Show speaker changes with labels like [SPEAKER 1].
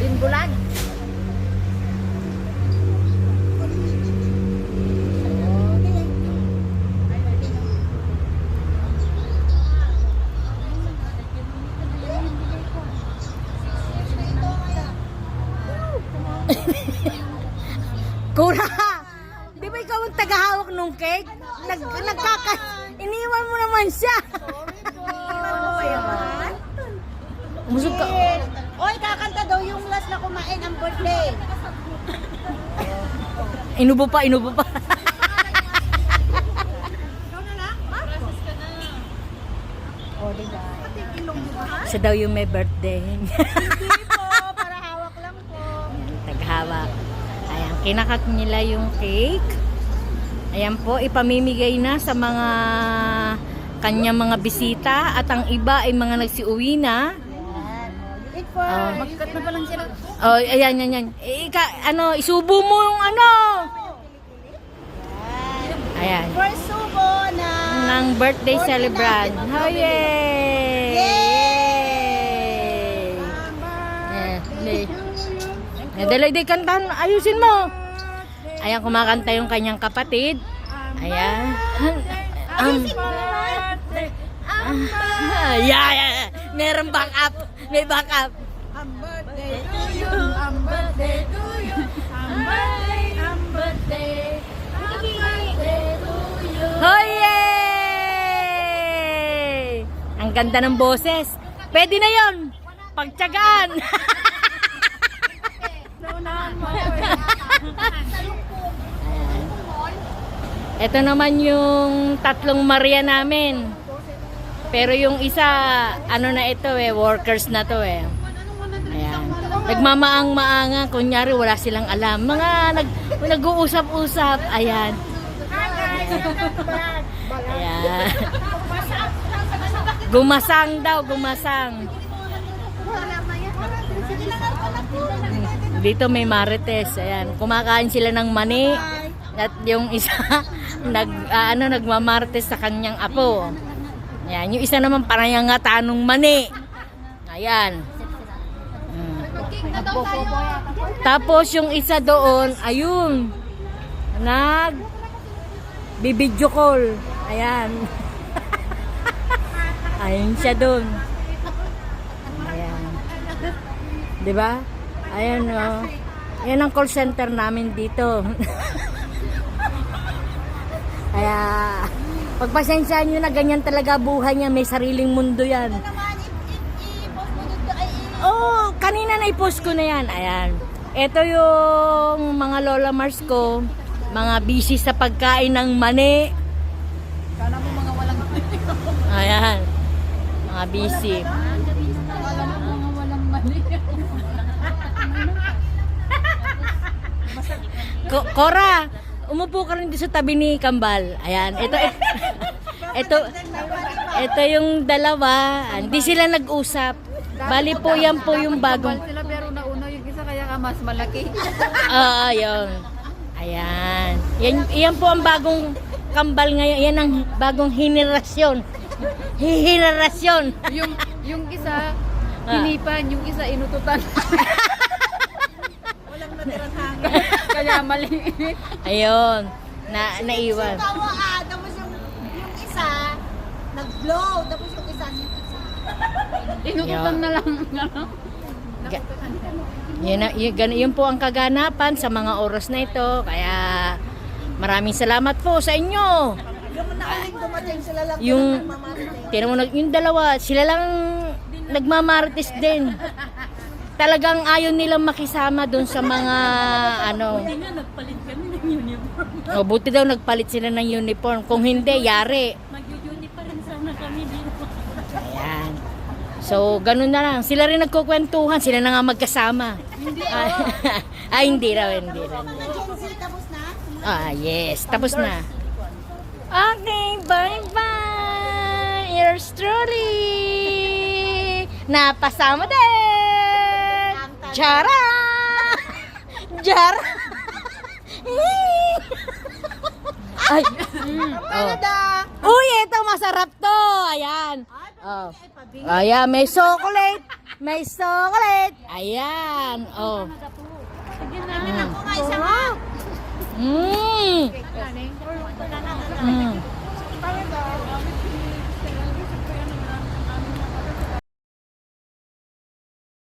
[SPEAKER 1] Binbulag. Kura! Di ba ikaw ang tagahawak nung cake? Iniwan mo naman siya! Umusog ka.
[SPEAKER 2] Oy, kakanta daw yung last na kumain ang birthday.
[SPEAKER 1] Inubo pa, inubo pa. Siya daw yung may birthday.
[SPEAKER 2] Hindi po, para hawak lang po.
[SPEAKER 1] Taghawak. Ayan, kinakat nila yung cake. Ayan po, ipamimigay na sa mga kanyang mga bisita at ang iba ay mga nagsiuwi na.
[SPEAKER 2] Eat first.
[SPEAKER 1] Magkat na pa lang sila. Oh, ayan, yan, yan. Isubo mo yung ano. Ayan.
[SPEAKER 2] First subo na
[SPEAKER 1] Ng birthday celebrant. Oh, yay! Yay! Dalay-day kantahan, ayusin mo. Ayan, kumakanta yung kanyang kapatid. Ayan. Yeah. Meron backup. May backup.
[SPEAKER 2] Ang birthday to you. Ang birthday to you. Ang birthday to you. Ang birthday to you.
[SPEAKER 1] Oh, yay! Ang ganda ng boses. Pwede na yon. Pagtyagaan. Ito naman yung tatlong Maria namin. Pero yung isa, ano na ito workers na to Ayan. Nagmamaang-maanga, kunyari wala silang alam. Mga nag-uusap-usap. Ayan. Ayan. Gumasang daw, gumasang. Dito may marites. Ayan. Kumakain sila ng mani. At yung isa, nagmamarites sa kanyang apo. Ayan. Yung isa naman panayangatan ng mani. Ayan. Tapos yung isa doon, ayun. Bibidyo call. Ayan. Ayun siya doon. Ayan. 'Di ba? Ayan oh. Yan ang call center namin dito. Kaya pagpasensyahan nyo na ganyan talaga buhay niya, may sariling mundo yan. Oh, kanina na-post ko na yan. Ayan. Ito yung mga Lola Mars ko, mga busy sa pagkain ng mani.
[SPEAKER 2] Kala mo mga walang
[SPEAKER 1] Ayan. Mga busy.
[SPEAKER 2] Kala mo mga walang mali.
[SPEAKER 1] Cora, umupo ka rin dito sa tabi ni Kambal. Ayan, ito yung dalawa. Hindi sila nag-usap. Bali po yan po yung bagong.
[SPEAKER 2] Sila pero nauna yung isa kaya ka mas malaki.
[SPEAKER 1] Yun. Ayan. Yan po ang bagong Kambal ngayon. Yan ang bagong henerasyon. Henerasyon.
[SPEAKER 2] yung isa hinipan, yung isa inututan. Walang natirang hangin. Kaya mali.
[SPEAKER 1] Ayun. Naiwan.
[SPEAKER 2] Tapos yung isa nag-blow, tapos yung isa inututan na lang.
[SPEAKER 1] Yun po ang kaganapan sa mga oras na ito. Kaya maraming salamat po sa inyo. Yung dalawa, sila lang nagmamarites din. Talagang ayaw nilang makisama doon sa mga buti nga nagpalit kami ng uniform. Buti daw nagpalit sila ng uniform. Kung hindi, yari.
[SPEAKER 3] Mag-uni pa rin sana kami dito.
[SPEAKER 1] Ayan. So, ganun na lang. Sila rin nagkukwentuhan. Sila na nga magkasama.
[SPEAKER 2] Hindi.
[SPEAKER 1] Hindi raw.
[SPEAKER 2] Tapos na?
[SPEAKER 1] Yes. Tapos na. Okay, bye-bye. Yours truly. Napasama din. Jara! Jara! Ay. Uy, ito masarap to. Ayan. Oh. Ayan, may chocolate. May chocolate. Ayan. yan. Oh.
[SPEAKER 3] Sige na.
[SPEAKER 2] Ako nga isa nga.
[SPEAKER 1] Mm. Mm.